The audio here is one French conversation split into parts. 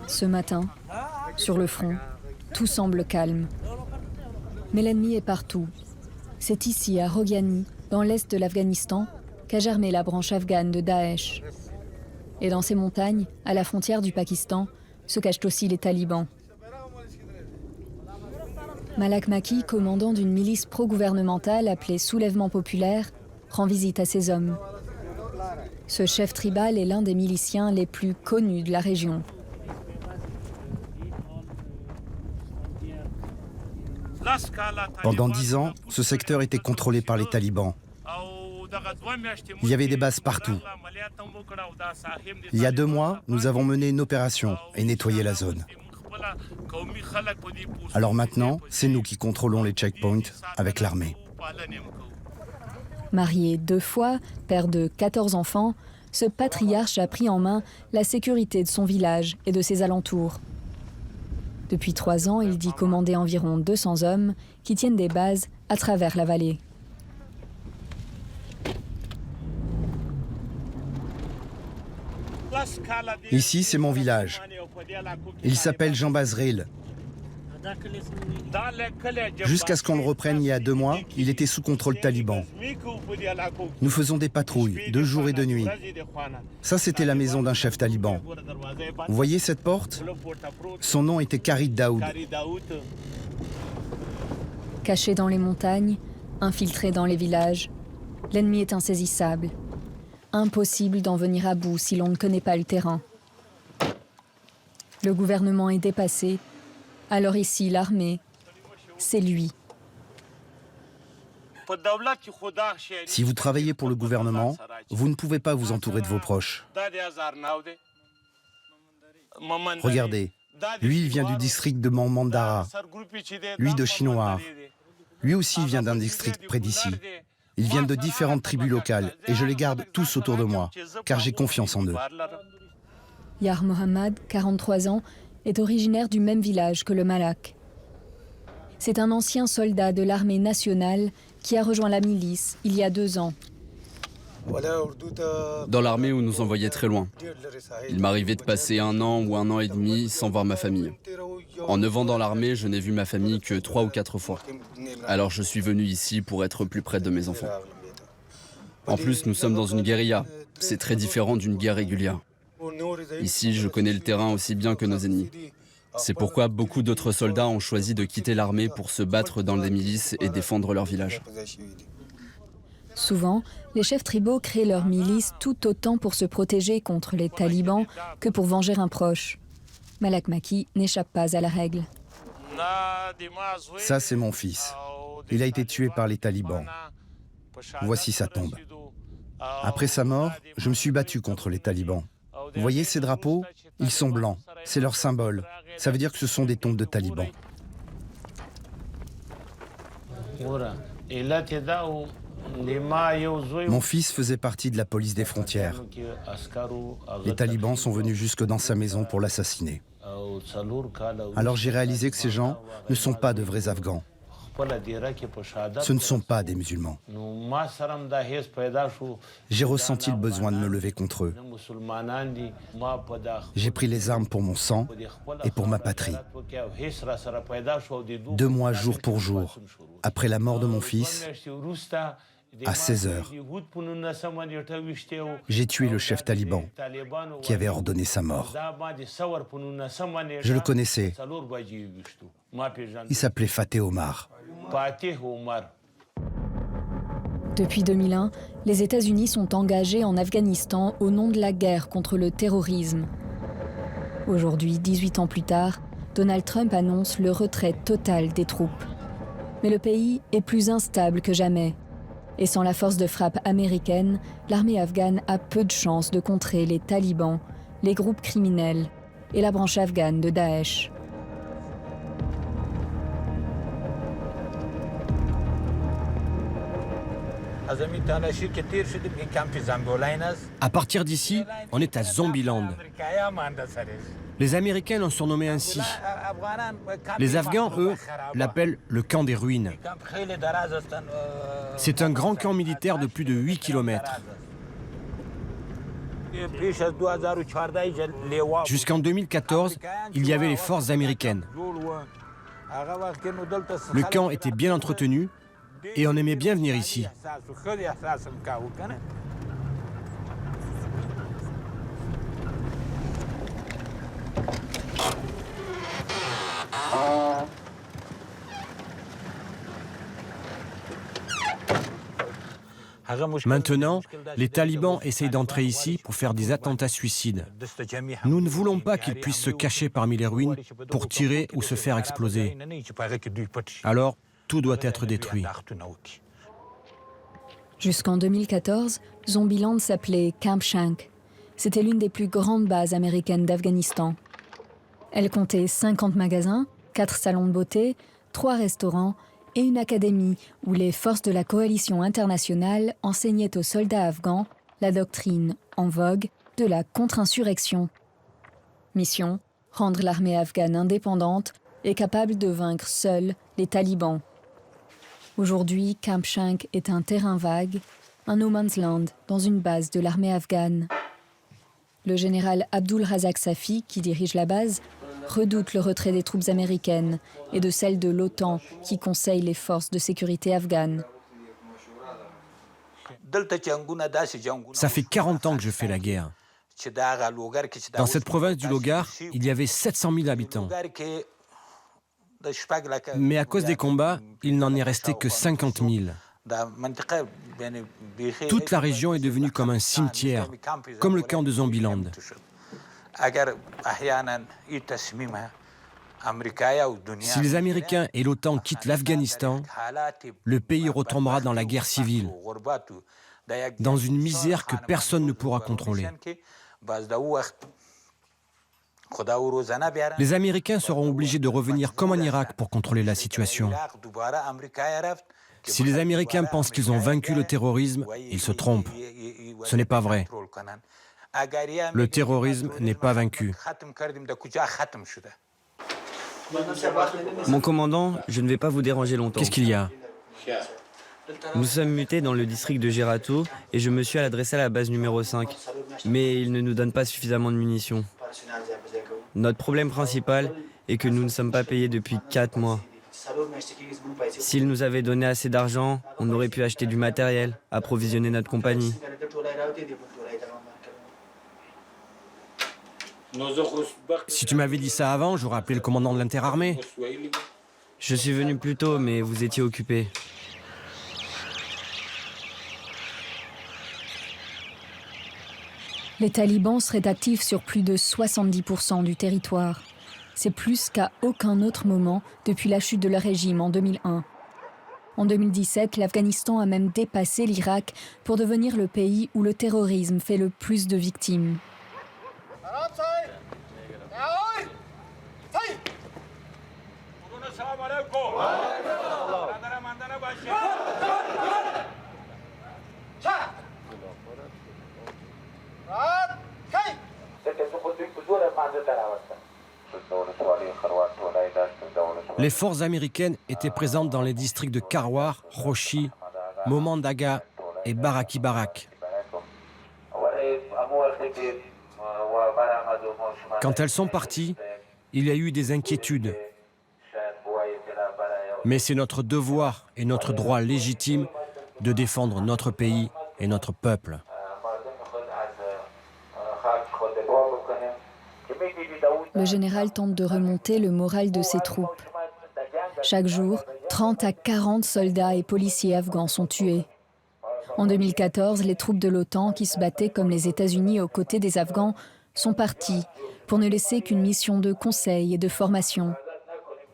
Ce matin, sur le front, tout semble calme. Mais l'ennemi est partout. C'est ici, à Roghani, dans l'est de l'Afghanistan, qu'a germé la branche afghane de Daesh. Et dans ces montagnes, à la frontière du Pakistan, se cachent aussi les talibans. Malak Maki, commandant d'une milice pro-gouvernementale appelée Soulèvement populaire, rend visite à ses hommes. Ce chef tribal est l'un des miliciens les plus connus de la région. Pendant 10 ans, ce secteur était contrôlé par les talibans. Il y avait des bases partout. Il y a 2 mois, nous avons mené une opération et nettoyé la zone. Alors maintenant, c'est nous qui contrôlons les checkpoints avec l'armée. Marié 2 fois, père de 14 enfants, ce patriarche a pris en main la sécurité de son village et de ses alentours. Depuis 3 ans, il dit commander environ 200 hommes qui tiennent des bases à travers la vallée. Ici, c'est mon village. Il s'appelle Jean Bazril. Jusqu'à ce qu'on le reprenne il y a 2 mois, il était sous contrôle taliban. Nous faisons des patrouilles, de jour et de nuit. Ça, c'était la maison d'un chef taliban. Vous voyez cette porte? Son nom était Kharid Daoud. Caché dans les montagnes, infiltré dans les villages, l'ennemi est insaisissable. Impossible d'en venir à bout si l'on ne connaît pas le terrain. Le gouvernement est dépassé. Alors ici, l'armée, c'est lui. Si vous travaillez pour le gouvernement, vous ne pouvez pas vous entourer de vos proches. Regardez, lui, il vient du district de Mandara, lui de Chinois. Lui aussi vient d'un district près d'ici. Ils viennent de différentes tribus locales et je les garde tous autour de moi, car j'ai confiance en eux. Yar Mohammad, 43 ans, est originaire du même village que le Malak. C'est un ancien soldat de l'armée nationale qui a rejoint la milice il y a 2 ans. Dans l'armée, on nous envoyait très loin. Il m'arrivait de passer 1 an ou 1 an et demi sans voir ma famille. En 9 ans dans l'armée, je n'ai vu ma famille que 3 ou 4 fois. Alors je suis venu ici pour être plus près de mes enfants. En plus, nous sommes dans une guérilla. C'est très différent d'une guerre régulière. Ici, je connais le terrain aussi bien que nos ennemis. C'est pourquoi beaucoup d'autres soldats ont choisi de quitter l'armée pour se battre dans des milices et défendre leur village. Souvent, les chefs tribaux créent leur milice tout autant pour se protéger contre les talibans que pour venger un proche. Malak Maki n'échappe pas à la règle. Ça, c'est mon fils. Il a été tué par les talibans. Voici sa tombe. Après sa mort, je me suis battu contre les talibans. Vous voyez ces drapeaux? Ils sont blancs. C'est leur symbole. Ça veut dire que ce sont des tombes de talibans. Mon fils faisait partie de la police des frontières. Les talibans sont venus jusque dans sa maison pour l'assassiner. Alors j'ai réalisé que ces gens ne sont pas de vrais Afghans. Ce ne sont pas des musulmans. J'ai ressenti le besoin de me lever contre eux. J'ai pris les armes pour mon sang et pour ma patrie. 2 mois jour pour jour, après la mort de mon fils, à 16 heures, j'ai tué le chef taliban qui avait ordonné sa mort. Je le connaissais. Il s'appelait Fateh Omar. Depuis 2001, les États-Unis sont engagés en Afghanistan au nom de la guerre contre le terrorisme. Aujourd'hui, 18 ans plus tard, Donald Trump annonce le retrait total des troupes. Mais le pays est plus instable que jamais. Et sans la force de frappe américaine, l'armée afghane a peu de chances de contrer les talibans, les groupes criminels et la branche afghane de Daesh. À partir d'ici, on est à Zombieland. Les Américains l'ont surnommé ainsi. Les Afghans, eux, l'appellent le camp des ruines. C'est un grand camp militaire de plus de 8 km. Jusqu'en 2014, il y avait les forces américaines. Le camp était bien entretenu et on aimait bien venir ici. Maintenant, les talibans essayent d'entrer ici pour faire des attentats suicides. Nous ne voulons pas qu'ils puissent se cacher parmi les ruines pour tirer ou se faire exploser. Alors, tout doit être détruit. Jusqu'en 2014, Zombieland s'appelait Camp Shank. C'était l'une des plus grandes bases américaines d'Afghanistan. Elle comptait 50 magasins, 4 salons de beauté, 3 restaurants et une académie où les forces de la coalition internationale enseignaient aux soldats afghans la doctrine en vogue de la contre-insurrection. Mission, rendre l'armée afghane indépendante et capable de vaincre seule les talibans. Aujourd'hui, Camp Shank est un terrain vague, un no man's land dans une base de l'armée afghane. Le général Abdul Razak Safi, qui dirige la base, redoute le retrait des troupes américaines et de celles de l'OTAN qui conseillent les forces de sécurité afghanes. Ça fait 40 ans que je fais la guerre. Dans cette province du Logar, il y avait 700 000 habitants. Mais à cause des combats, il n'en est resté que 50 000. Toute la région est devenue comme un cimetière, comme le camp de Zombieland. Si les Américains et l'OTAN quittent l'Afghanistan, le pays retombera dans la guerre civile, dans une misère que personne ne pourra contrôler. Les Américains seront obligés de revenir comme en Irak pour contrôler la situation. Si les Américains pensent qu'ils ont vaincu le terrorisme, ils se trompent. Ce n'est pas vrai. Le terrorisme n'est pas vaincu. Mon commandant, je ne vais pas vous déranger longtemps. Qu'est-ce qu'il y a? Nous sommes mutés dans le district de Gerato et je me suis adressé à la base numéro 5. Mais ils ne nous donnent pas suffisamment de munitions. Notre problème principal est que nous ne sommes pas payés depuis 4 mois. S'ils nous avaient donné assez d'argent, on aurait pu acheter du matériel, approvisionner notre compagnie. Si tu m'avais dit ça avant, j'aurais appelé le commandant de l'interarmée. Je suis venu plus tôt, mais vous étiez occupé. Les talibans seraient actifs sur plus de 70% du territoire. C'est plus qu'à aucun autre moment depuis la chute de leur régime en 2001. En 2017, l'Afghanistan a même dépassé l'Irak pour devenir le pays où le terrorisme fait le plus de victimes. Les forces américaines étaient présentes dans les districts de Karwar, Roshi, Momandaga et Baraki Barak. Quand elles sont parties, il y a eu des inquiétudes. Mais c'est notre devoir et notre droit légitime de défendre notre pays et notre peuple. Le général tente de remonter le moral de ses troupes. Chaque jour, 30 à 40 soldats et policiers afghans sont tués. En 2014, les troupes de l'OTAN, qui se battaient comme les États-Unis aux côtés des Afghans, sont parties pour ne laisser qu'une mission de conseil et de formation.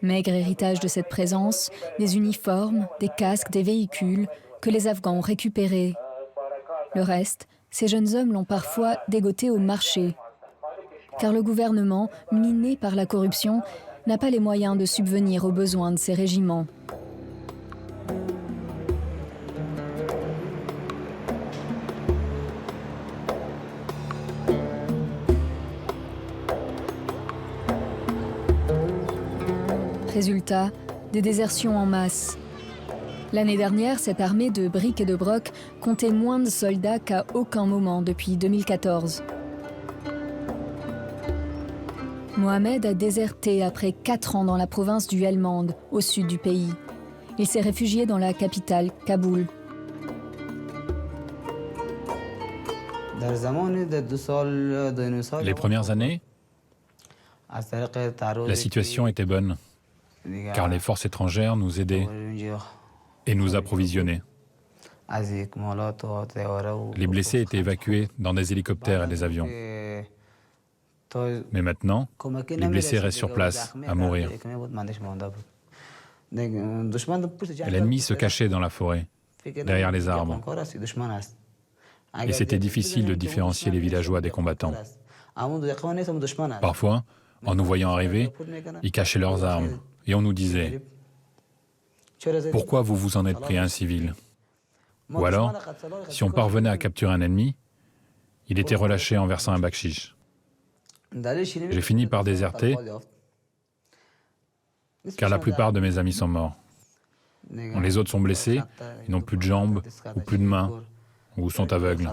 Maigre héritage de cette présence, des uniformes, des casques, des véhicules que les Afghans ont récupérés. Le reste, ces jeunes hommes l'ont parfois dégoté au marché. Car le gouvernement, miné par la corruption, n'a pas les moyens de subvenir aux besoins de ces régiments. Résultat, des désertions en masse. L'année dernière, cette armée de briques et de brocs comptait moins de soldats qu'à aucun moment depuis 2014. Mohamed a déserté après 4 ans dans la province du Helmand, au sud du pays. Il s'est réfugié dans la capitale, Kaboul. Les premières années, la situation était bonne, car les forces étrangères nous aidaient et nous approvisionnaient. Les blessés étaient évacués dans des hélicoptères et des avions. Mais maintenant, les blessés restent sur place, à mourir. Et l'ennemi se cachait dans la forêt, derrière les arbres. Et c'était difficile de différencier les villageois des combattants. Parfois, en nous voyant arriver, ils cachaient leurs armes et on nous disait « Pourquoi vous vous en êtes pris à un civil ?» Ou alors, si on parvenait à capturer un ennemi, il était relâché en versant un bakchich. J'ai fini par déserter, car la plupart de mes amis sont morts. Les autres sont blessés, ils n'ont plus de jambes ou plus de mains, ou sont aveugles.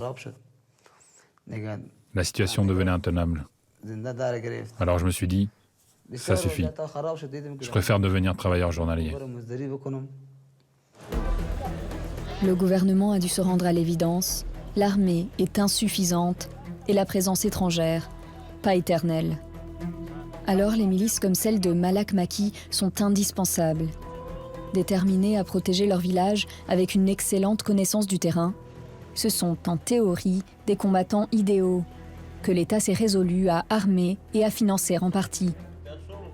La situation devenait intenable. Alors je me suis dit, ça suffit. Je préfère devenir travailleur journalier. Le gouvernement a dû se rendre à l'évidence. L'armée est insuffisante et la présence étrangère, pas éternelle. Alors les milices comme celle de Malak Maki sont indispensables. Déterminés à protéger leur village avec une excellente connaissance du terrain, ce sont en théorie des combattants idéaux que l'État s'est résolu à armer et à financer en partie.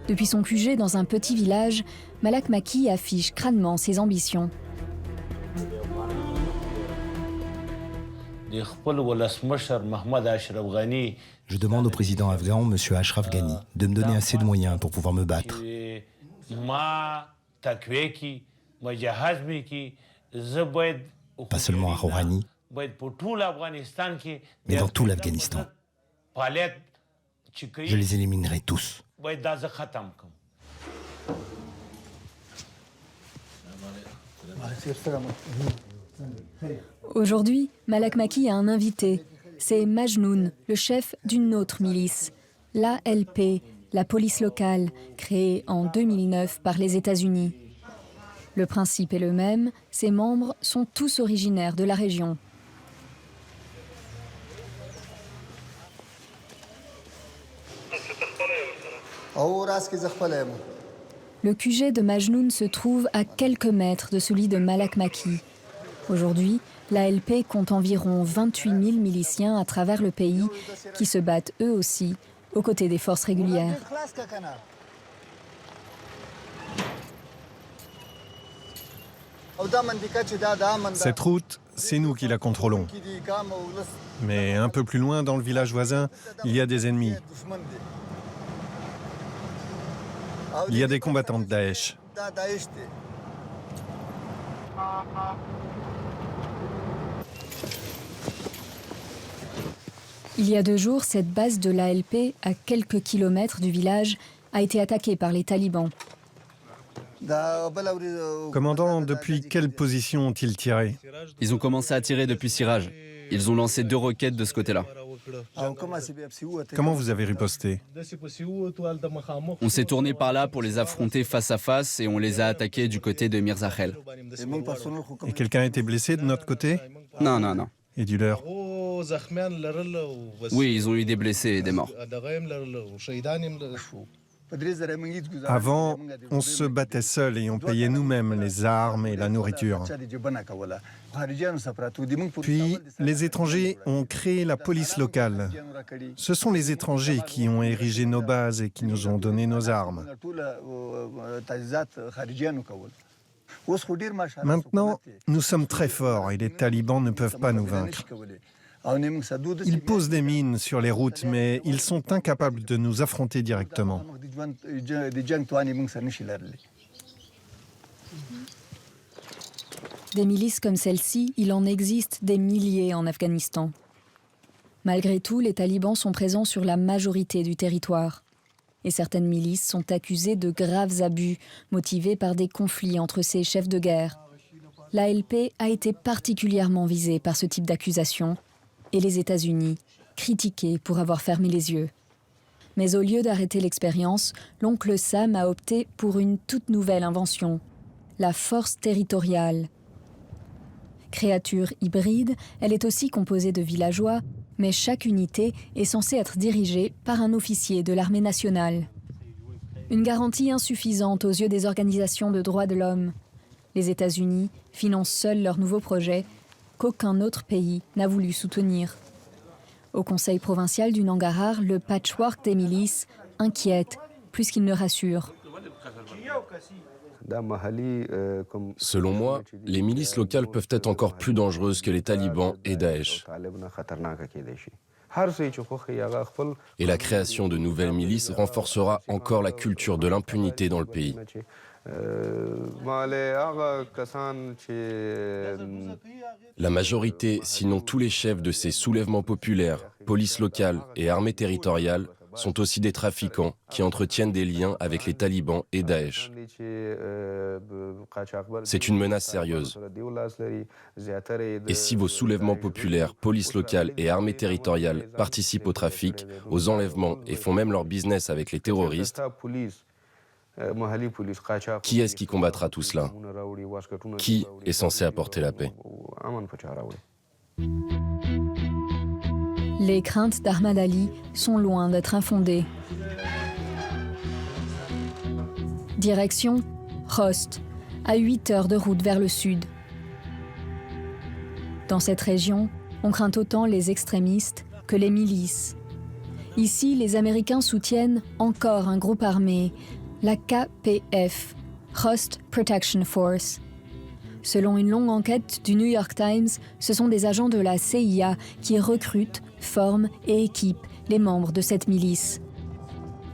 Depuis son QG dans un petit village, Malak Maki affiche crânement ses ambitions. Je demande au président afghan, M. Ashraf Ghani, de me donner assez de moyens pour pouvoir me battre. Pas seulement à Rouhani, mais dans tout l'Afghanistan. Je les éliminerai tous. Aujourd'hui, Malak Maki a un invité. C'est Majnoun, le chef d'une autre milice, l'ALP, la police locale, créée en 2009 par les États-Unis. Le principe est le même, ses membres sont tous originaires de la région. Le QG de Majnoun se trouve à quelques mètres de celui de Malak Maki. Aujourd'hui, l'ALP compte environ 28 000 miliciens à travers le pays qui se battent eux aussi aux côtés des forces régulières. Cette route, c'est nous qui la contrôlons. Mais un peu plus loin, dans le village voisin, il y a des ennemis. Il y a des combattants de Daesh. Il y a 2 jours, cette base de l'ALP, à quelques kilomètres du village, a été attaquée par les talibans. Commandant, depuis quelle position ont-ils tiré? Ils ont commencé à tirer depuis Siraj. Ils ont lancé 2 roquettes de ce côté-là. Comment vous avez riposté? On s'est tourné par là pour les affronter face à face et on les a attaqués du côté de Mirzakhel. Et quelqu'un a été blessé de notre côté? Non, non, non. Et du leur? Oui, ils ont eu des blessés et des morts. Avant, on se battait seul et on payait nous-mêmes les armes et la nourriture. Puis, les étrangers ont créé la police locale. Ce sont les étrangers qui ont érigé nos bases et qui nous ont donné nos armes. Maintenant, nous sommes très forts et les talibans ne peuvent pas nous vaincre. Ils posent des mines sur les routes, mais ils sont incapables de nous affronter directement. Des milices comme celle-ci, il en existe des milliers en Afghanistan. Malgré tout, les talibans sont présents sur la majorité du territoire. Et certaines milices sont accusées de graves abus, motivés par des conflits entre ces chefs de guerre. L'ALP a été particulièrement visée par ce type d'accusation, et les États-Unis critiqués pour avoir fermé les yeux. Mais au lieu d'arrêter l'expérience, l'oncle Sam a opté pour une toute nouvelle invention, la force territoriale. Créature hybride, elle est aussi composée de villageois, mais chaque unité est censée être dirigée par un officier de l'armée nationale. Une garantie insuffisante aux yeux des organisations de droits de l'homme. Les États-Unis financent seuls leur nouveau projet, qu'aucun autre pays n'a voulu soutenir. Au conseil provincial du Nangarhar, le patchwork des milices inquiète plus qu'il ne rassure. Selon moi, les milices locales peuvent être encore plus dangereuses que les talibans et Daesh. Et la création de nouvelles milices renforcera encore la culture de l'impunité dans le pays. La majorité, sinon tous les chefs de ces soulèvements populaires, police locale et armée territoriale, sont aussi des trafiquants qui entretiennent des liens avec les talibans et Daesh. C'est une menace sérieuse. Et si vos soulèvements populaires, police locale et armée territoriale participent au trafic, aux enlèvements et font même leur business avec les terroristes, qui est-ce qui combattra tout cela? Qui est censé apporter la paix? Les craintes d'Ahmad Ali sont loin d'être infondées. Direction Khost, à 8 heures de route vers le sud. Dans cette région, on craint autant les extrémistes que les milices. Ici, les Américains soutiennent encore un groupe armé, la KPF, Khost Protection Force. Selon une longue enquête du New York Times, ce sont des agents de la CIA qui recrutent, forment et équipent les membres de cette milice.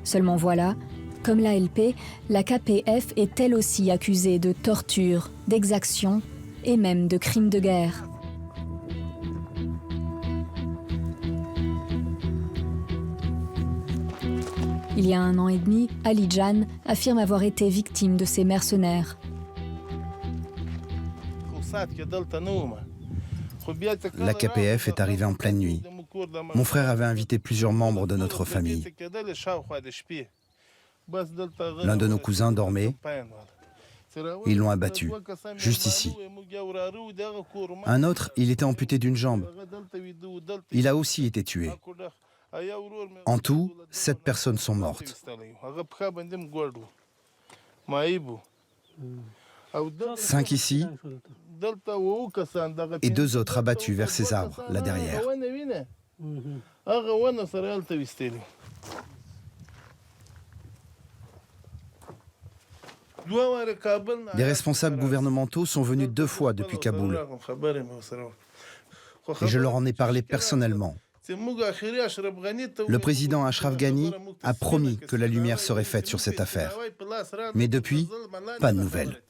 Seulement voilà, comme l'ALP, la KPF est elle aussi accusée de torture, d'exaction et même de crimes de guerre. Il y a 1 an et demi, Ali Jan affirme avoir été victime de ces mercenaires. La KPF est arrivée en pleine nuit. Mon frère avait invité plusieurs membres de notre famille. L'un de nos cousins dormait. Ils l'ont abattu, juste ici. Un autre, il était amputé d'une jambe. Il a aussi été tué. En tout, 7 personnes sont mortes. 5 ici et 2 autres abattus vers ces arbres, là derrière. Des responsables gouvernementaux sont venus 2 fois depuis Kaboul. Et je leur en ai parlé personnellement. Le président Ashraf Ghani a promis que la lumière serait faite sur cette affaire. Mais depuis, pas de nouvelles.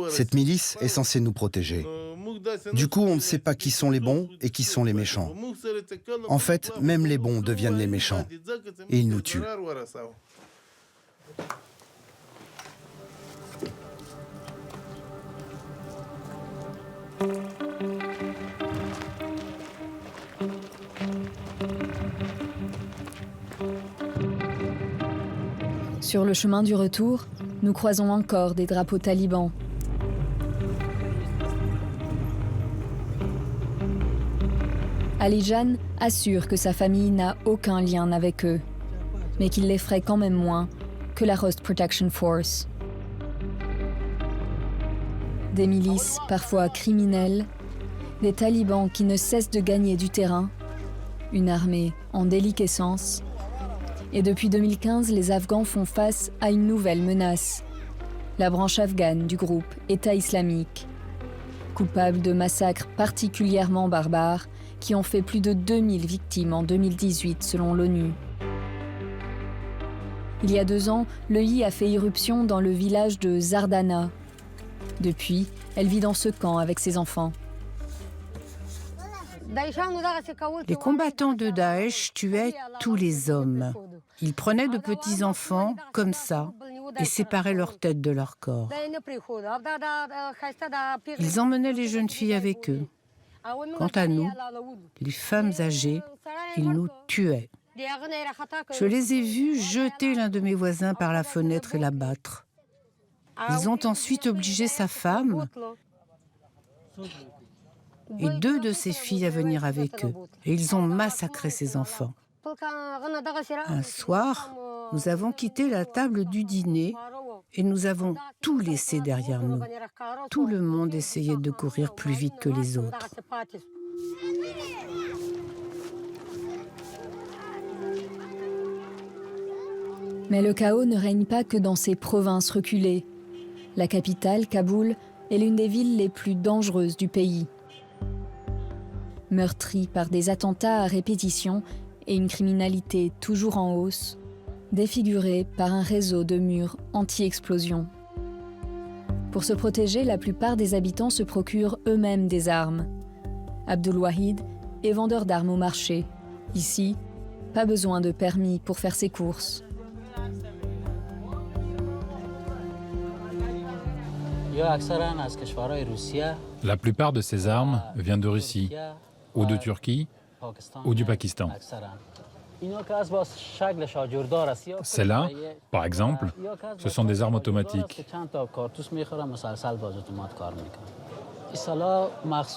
Cette milice est censée nous protéger. Du coup, on ne sait pas qui sont les bons et qui sont les méchants. En fait, même les bons deviennent les méchants. Et ils nous tuent. Sur le chemin du retour, nous croisons encore des drapeaux talibans. Ali Jan assure que sa famille n'a aucun lien avec eux, mais qu'il l'effraie quand même moins que la Khost Protection Force. Des milices parfois criminelles, des talibans qui ne cessent de gagner du terrain, une armée en déliquescence. Et depuis 2015, les Afghans font face à une nouvelle menace. La branche afghane du groupe État islamique. Coupable de massacres particulièrement barbares qui ont fait plus de 2000 victimes en 2018 selon l'ONU. Il y a 2 ans, l'EI a fait irruption dans le village de Zardana. Depuis, elle vit dans ce camp avec ses enfants. Les combattants de Daesh tuaient tous les hommes. Ils prenaient de petits enfants, comme ça, et séparaient leur tête de leur corps. Ils emmenaient les jeunes filles avec eux. Quant à nous, les femmes âgées, ils nous tuaient. Je les ai vus jeter l'un de mes voisins par la fenêtre et l'abattre. Ils ont ensuite obligé sa femme et 2 de ses filles à venir avec eux. Et ils ont massacré ses enfants. Un soir, nous avons quitté la table du dîner et nous avons tout laissé derrière nous. Tout le monde essayait de courir plus vite que les autres. Mais le chaos ne règne pas que dans ces provinces reculées. La capitale, Kaboul, est l'une des villes les plus dangereuses du pays. Meurtrie par des attentats à répétition et une criminalité toujours en hausse, défigurée par un réseau de murs anti-explosion. Pour se protéger, la plupart des habitants se procurent eux-mêmes des armes. Abdul Wahid est vendeur d'armes au marché. Ici, pas besoin de permis pour faire ses courses. La plupart de ces armes viennent de Russie, ou de Turquie, ou du Pakistan. Celles-là, par exemple, ce sont des armes automatiques.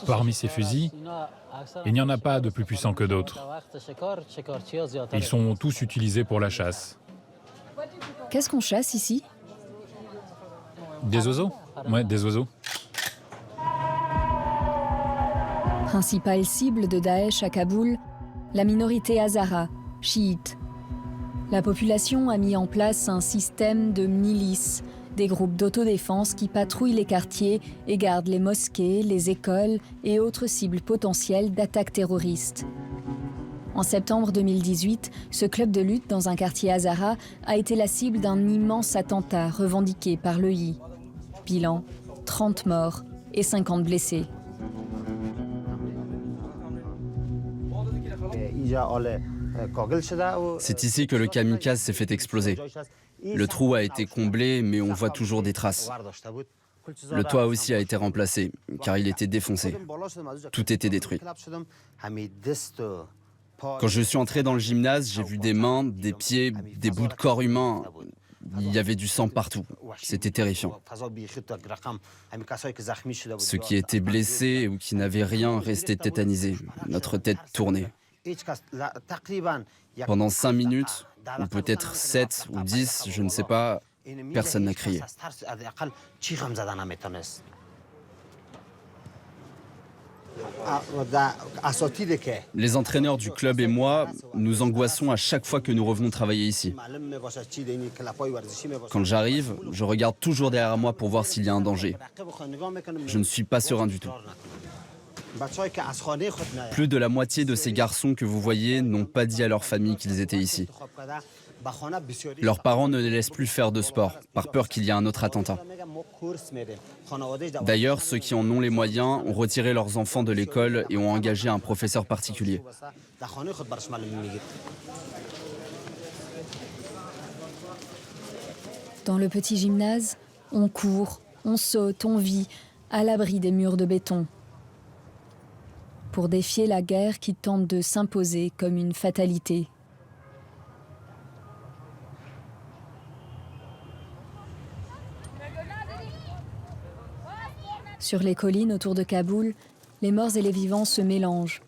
Parmi ces fusils, il n'y en a pas de plus puissants que d'autres. Ils sont tous utilisés pour la chasse. Qu'est-ce qu'on chasse ici ? Des oiseaux ? Ouais, des oiseaux. Principale cible de Daesh à Kaboul, la minorité hazara, chiite. La population a mis en place un système de milices, des groupes d'autodéfense qui patrouillent les quartiers et gardent les mosquées, les écoles et autres cibles potentielles d'attaques terroristes. En septembre 2018, ce club de lutte dans un quartier hazara a été la cible d'un immense attentat revendiqué par l'EI. Bilan, 30 morts et 50 blessés. C'est ici que le kamikaze s'est fait exploser. Le trou a été comblé, mais on voit toujours des traces. Le toit aussi a été remplacé, car il était défoncé. Tout était détruit. Quand je suis entré dans le gymnase, j'ai vu des mains, des pieds, des bouts de corps humains. Il y avait du sang partout. C'était terrifiant. Ceux qui étaient blessés ou qui n'avaient rien restaient tétanisés, notre tête tournée. Pendant 5 minutes, ou peut-être 7 ou 10, je ne sais pas, personne n'a crié. Les entraîneurs du club et moi, nous angoissons à chaque fois que nous revenons travailler ici. Quand j'arrive, je regarde toujours derrière moi pour voir s'il y a un danger. Je ne suis pas serein du tout. Plus de la moitié de ces garçons que vous voyez n'ont pas dit à leur famille qu'ils étaient ici. Leurs parents ne les laissent plus faire de sport, par peur qu'il y ait un autre attentat. D'ailleurs, ceux qui en ont les moyens ont retiré leurs enfants de l'école et ont engagé un professeur particulier. Dans le petit gymnase, on court, on saute, on vit, à l'abri des murs de béton. Pour défier la guerre qui tente de s'imposer comme une fatalité. Sur les collines autour de Kaboul, les morts et les vivants se mélangent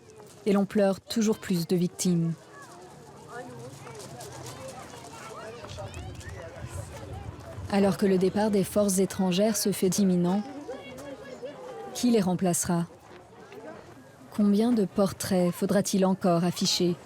et l'on pleure toujours plus de victimes. Alors que le départ des forces étrangères se fait imminent, qui les remplacera ? Combien de portraits faudra-t-il encore afficher ?